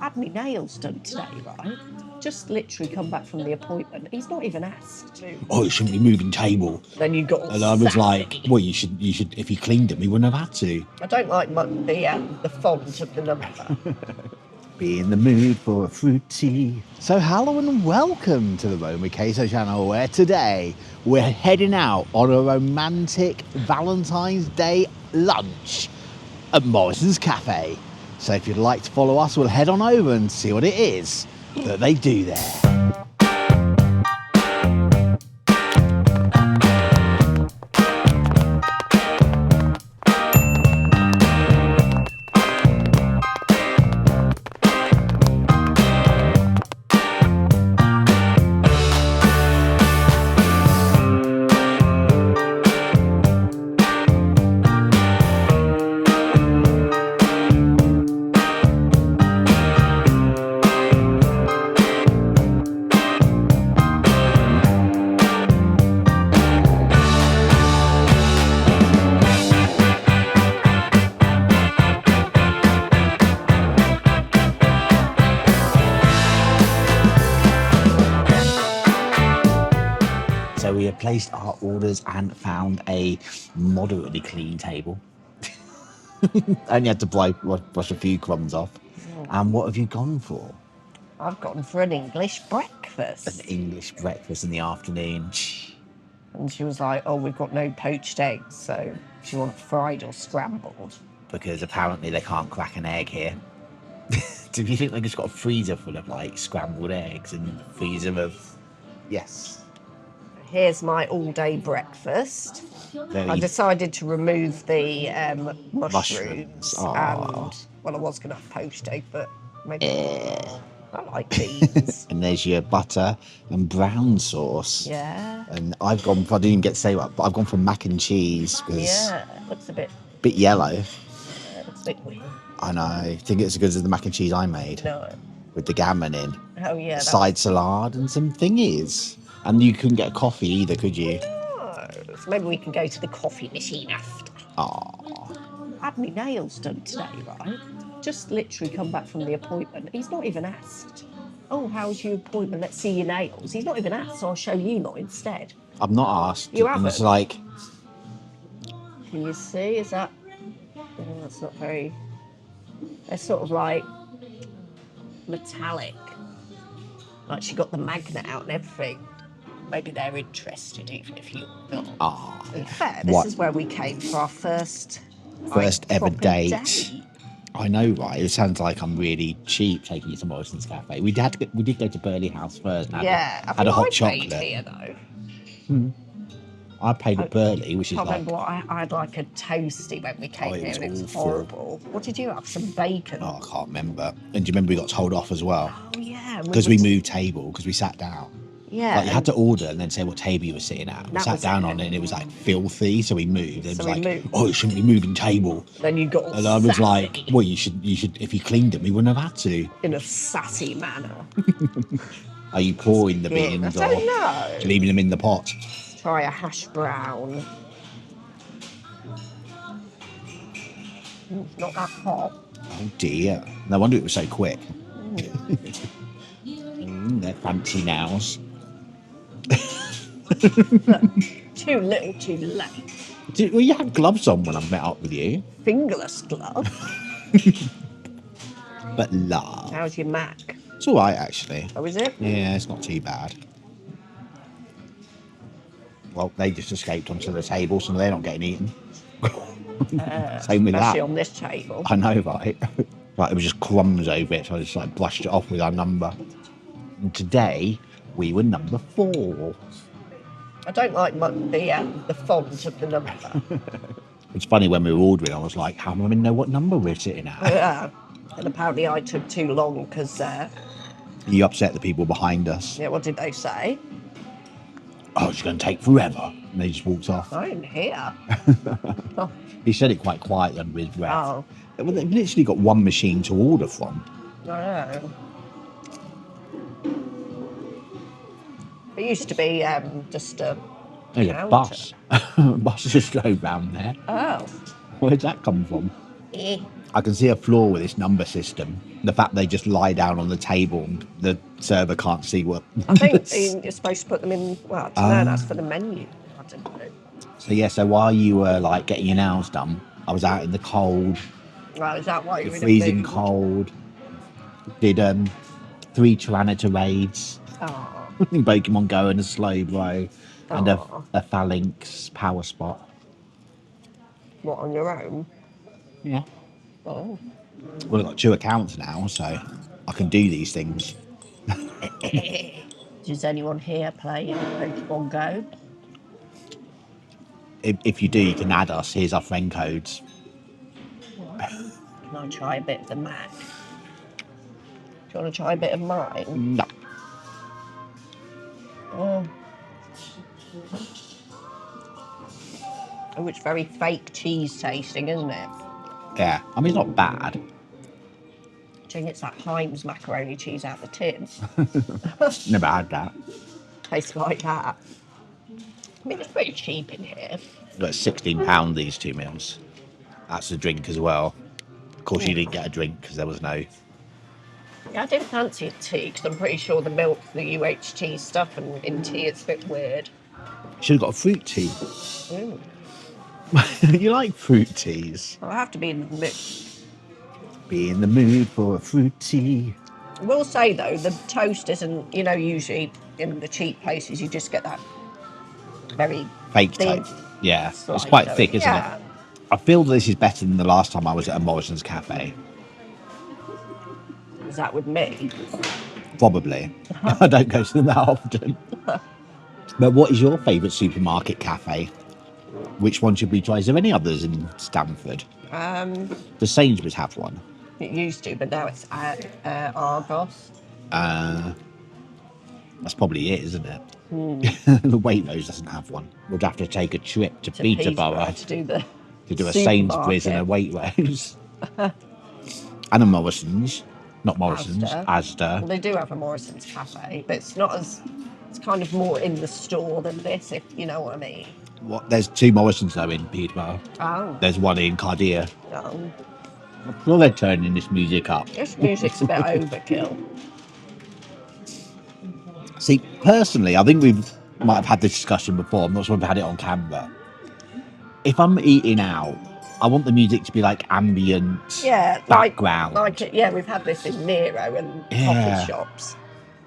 had my nails done today, right? Just literally come back from the appointment. He's not even asked. Oh, you shouldn't be moving table. Then you got all And I was sassy. like, well, you should. If you cleaned them, you wouldn't have had to. I don't like the font of the number. Be in the mood for a fruity. So hello and welcome to the Ninqueso channel, where today we're heading out on a romantic Valentine's Day lunch at Morrisons Cafe. So if you'd like to follow us, we'll head on over and see what it is that they do there. So we have placed our orders and found a moderately clean table. Only had to brush a few crumbs off. And what have you gone for? I've gone for an English breakfast. An English breakfast in the afternoon. And she was like, oh, we've got no poached eggs, so do you want fried or scrambled? Because apparently they can't crack an egg here. Do you think they just got a freezer full of like scrambled eggs and a freezer of... Yes. Here's my all-day breakfast. I decided to remove the mushrooms and, well, I was going to have poached egg, but maybe I like these. And there's your butter and brown sauce. Yeah. And I've gone for, I didn't even get to say what, but I've gone for mac and cheese. Yeah, looks a bit yellow. looks a bit weird. I know. I think it's as good as the mac and cheese I made. No. With the gammon in. Oh, yeah. Side salad and some thingies. And you couldn't get a coffee either, could you? No. So maybe we can go to the coffee machine after. Oh. I had my nails done today, right? Just literally come back from the appointment. He's not even asked. Oh, how's your appointment? Let's see your nails. He's not even asked, so I'll show you lot instead. I'm not asked. You and haven't? it's like... Can you see? Is that... Oh, that's not very... They're sort of like metallic. Like she got the magnet out and everything. Maybe they're interested, even if you're not. Oh. In fair, this is where we came for our first ever proper date. I know, right? It sounds like I'm really cheap taking you to Morrisons Cafe. We did go to Burley House first. And had a hot chocolate. Here, though. I paid at Burley, which is I like... remember what I had like a toasty when we came here, and it was horrible. What did you have? Some bacon? Oh, I can't remember. And do you remember we got told off as well? Oh, yeah. Because we moved table, because we sat down. Yeah. Like you had to order and then say what table you were sitting at. We sat down on it and it was like filthy, so we moved. And it was like, oh, you shouldn't be moving table. Then you got all And I was sassy. like, well, you should, if you cleaned them, you wouldn't have had to. In a sassy manner. Are you pouring the beans I don't know. or leaving them in the pot? Try a hash brown. Not that hot. Oh dear. No wonder it was so quick. They're fancy nows. Too little, too late. Well, you had gloves on when I met up with you. Fingerless glove. But love. How's your Mac? It's all right, actually. Oh, is it? Yeah, it's not too bad. Well, they just escaped onto the table, so they're not getting eaten. Same with that. Especially on this table. I know, right? Like, it was just crumbs over it, so I just like brushed it off with our number. And today, we were number 4. I don't like the font of the number. It's funny, when we were ordering, I was like, how am I going to know what number we're sitting at? Yeah. And apparently I took too long because... You upset the people behind us. Yeah, what did they say? Oh, it's going to take forever. And they just walked off. I didn't hear. Oh. He said it quite quietly under his breath. Oh. Well, they've literally got one machine to order from. I know. It used to be just a... There's a bus. Buses go round there. Oh. Where'd that come from? I can see a flaw with this number system. The fact they just lie down on the table and the server can't see what. I think you're supposed to put them in. Well, I don't know. That's for the menu. I don't know. So yeah, so while you were like getting your nails done, I was out in the cold. Well, is that why you're in freezing a mood? cold? Did 3 Tyranitar raids. Oh. Pokemon Go and a slow bro, and a Phalanx power spot. What, on your own? Yeah. Oh. Well, I've got 2 accounts now, so I can do these things. Does anyone here play Pokemon Go? If you do, you can add us. Here's our friend codes. Can I try a bit of the Mac? Do you want to try a bit of mine? No. Oh, it's very fake cheese tasting, isn't it? Yeah, I mean, it's not bad. I think it's that Heinz macaroni cheese out the tin. Never had that. Tastes like that. I mean, it's pretty cheap in here. Got £16 these 2 meals. That's a drink as well. Of course, you didn't get a drink because there was no. Yeah, I didn't fancy a tea because I'm pretty sure the milk, the UHT stuff, and in tea it's a bit weird. Should have got a fruit tea. Mm. You like fruit teas? I have to be in the mood. Be in the mood for a fruit tea. I will say though, the toast isn't. Usually in the cheap places you just get that very fake type. Yeah, it's quite thick, isn't it? I feel this is better than the last time I was at a Morrisons Cafe. Is that with me? Probably. I don't go to them that often. But what is your favourite supermarket cafe? Which one should we try? Is there any others in Stamford? Does Sainsbury's have one? It used to, but now it's Argos. That's probably it, isn't it? The Waitrose doesn't have one. We'd have to take a trip to Peterborough to do a Sainsbury's and a Waitrose. And a Morrisons. Not Morrisons, Asda. Well, they do have a Morrisons Cafe, but it's not as. It's kind of more in the store than this, if you know what I mean. What? There's 2 Morrisons though in Peterborough. Oh. There's one in Cardia. Oh. I'm sure they're turning this music up. This music's a bit overkill. See, personally, I think we might have had this discussion before. I'm not sure if we've had it on camera. If I'm eating out, I want the music to be like ambient background. We've had this in Nero and coffee shops.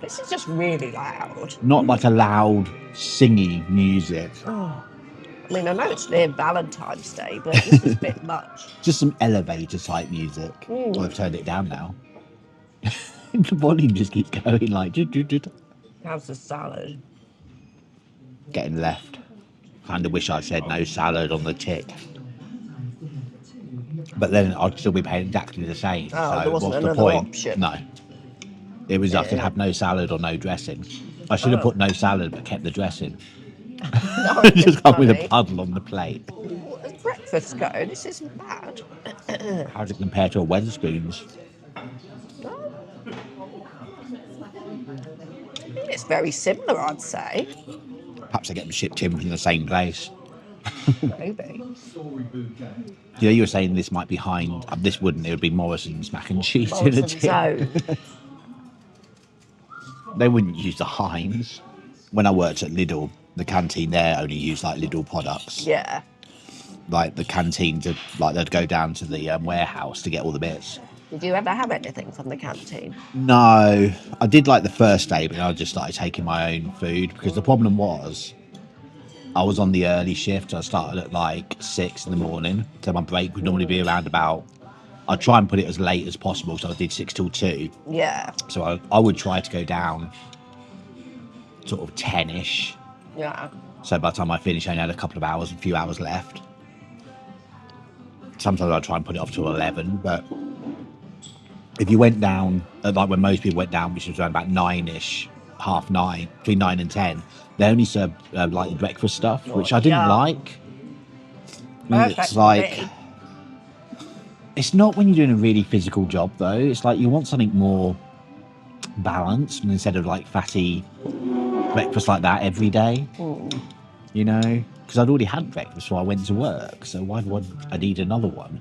This is just really loud. Not like a loud, singy music. Oh. I mean, I know it's near Valentine's Day, but this is a bit much. Just some elevator type music. Well, I've turned it down now. The volume just keeps going like. How's the salad? Getting left. Kind of wish I said no salad on the tick. But then I'd still be paying exactly the same. Oh, so what's the point? Option? No. It was I could have no salad or no dressing. I should have put no salad but kept the dressing. Just come with a puddle on the plate. As breakfast go, this isn't bad. How does it compare to a Wetherspoons? It's very similar, I'd say. Perhaps they get them shipped in from the same place. Maybe. You were saying this might be Heinz. This wouldn't. It would be Morrison's mac and cheese in a tin. They wouldn't use the Heinz. When I worked at Lidl, the canteen there only used like Lidl products. Yeah. Like the canteen they'd go down to the warehouse to get all the bits. Did you ever have anything from the canteen? No, I did like the first day, but I just started taking my own food because the problem was I was on the early shift. I started at like 6 in the morning, so my break would normally be around about. I'd try and put it as late as possible, so I did 6 till 2. Yeah. So I would try to go down sort of 10ish. Yeah. So by the time I finished, I only had a few hours left. Sometimes I'd try and put it off to 11, but if you went down, like when most people went down, which was around about 9ish, 9:30, between 9 and 10, they only served like the breakfast stuff, which I didn't like. It's like, it's not when you're doing a really physical job though. It's like you want something more balanced, and instead of like fatty breakfast like that every day. You know, because I'd already had breakfast before I went to work, so why would I need another one?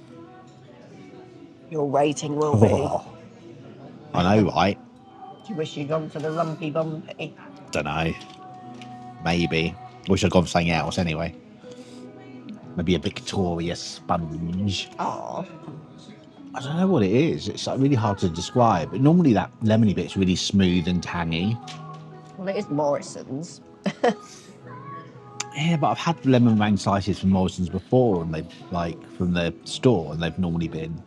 your rating will be. Oh, I know, right? Do you wish you'd gone for the lumpy bumpy? Don't know. Maybe. Wish I'd gone for something else anyway. Maybe a Victoria sponge. Oh. I don't know what it is. It's like really hard to describe. But normally that lemony bit's really smooth and tangy. Well, it is Morrisons. Yeah, but I've had lemon meringue slices from Morrisons before, and they've like from the store, and they've normally been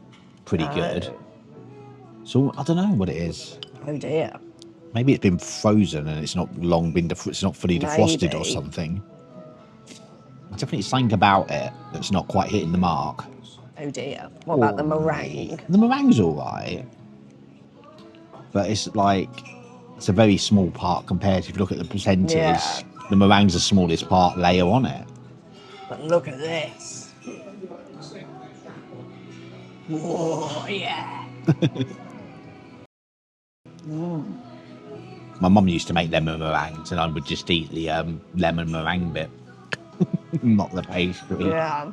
pretty good. So I don't know what it is. Oh dear. Maybe it's been frozen and it's not long been it's not fully defrosted or something. There's definitely something about it that's not quite hitting the mark. Oh dear. What about the meringue? The meringue's all right, but it's like it's a very small part compared to if you look at the percentage. Yeah. The meringue's the smallest part layer on it. But look at this. Whoa, yeah. My mum used to make lemon meringues, and I would just eat the lemon meringue bit, not the pastry. Yeah.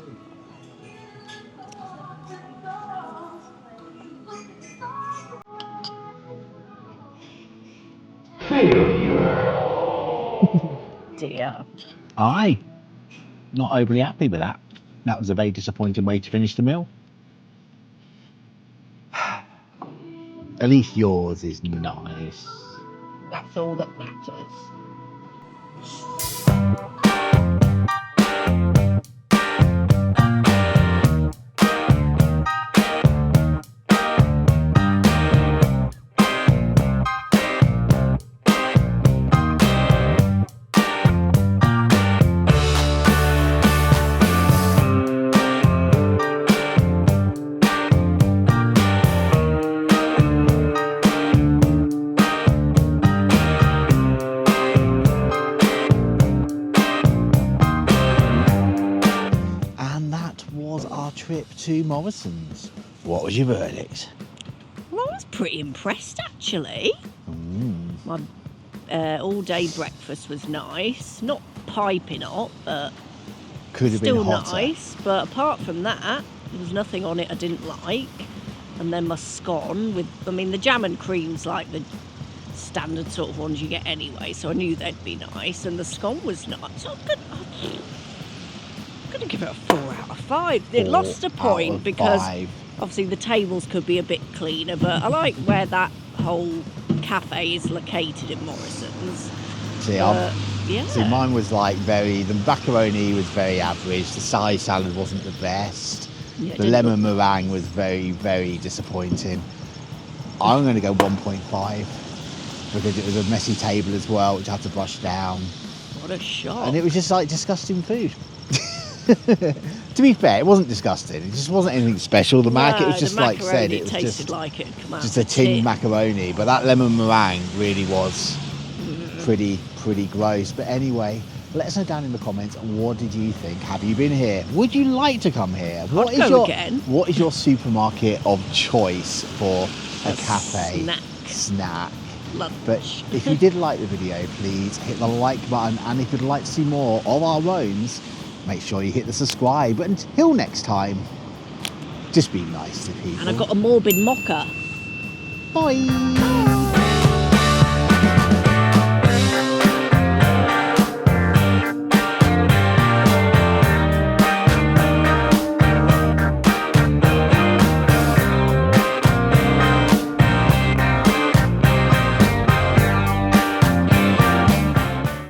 Dear. Aye. Not overly happy with that. That was a very disappointing way to finish the meal. At least yours is nice. That's all that matters. Trip to Morrisons. What was your verdict? Well, I was pretty impressed actually. My all-day breakfast was nice, not piping hot, but could have still been hotter. Nice. But apart from that, there was nothing on it I didn't like. And then my scone with, I mean, the jam and cream's like the standard sort of ones you get anyway, so I knew they'd be nice. And the scone was nice. So I'm going to give it a 4 out of 5. It lost a point because obviously the tables could be a bit cleaner, but I like where that whole cafe is located in Morrisons. See, mine was like the macaroni was very average, the side salad wasn't the best, the lemon meringue was very, very disappointing. I'm going to go 1.5 because it was a messy table as well, which I had to brush down. What a shock. And it was just like disgusting food. To be fair, it wasn't disgusting. It just wasn't anything special. The mac, it was just like said, it was tasted like it had come out just a tin macaroni. But that lemon meringue really was pretty gross. But anyway, let us know down in the comments, what did you think? Have you been here? Would you like to come here? What is your supermarket of choice for a cafe snack? Lunch. But if you did like the video, please hit the like button, and if you'd like to see more of our roams, make sure you hit the subscribe. But until next time, just be nice to people. And I got a morbid mocha. Bye.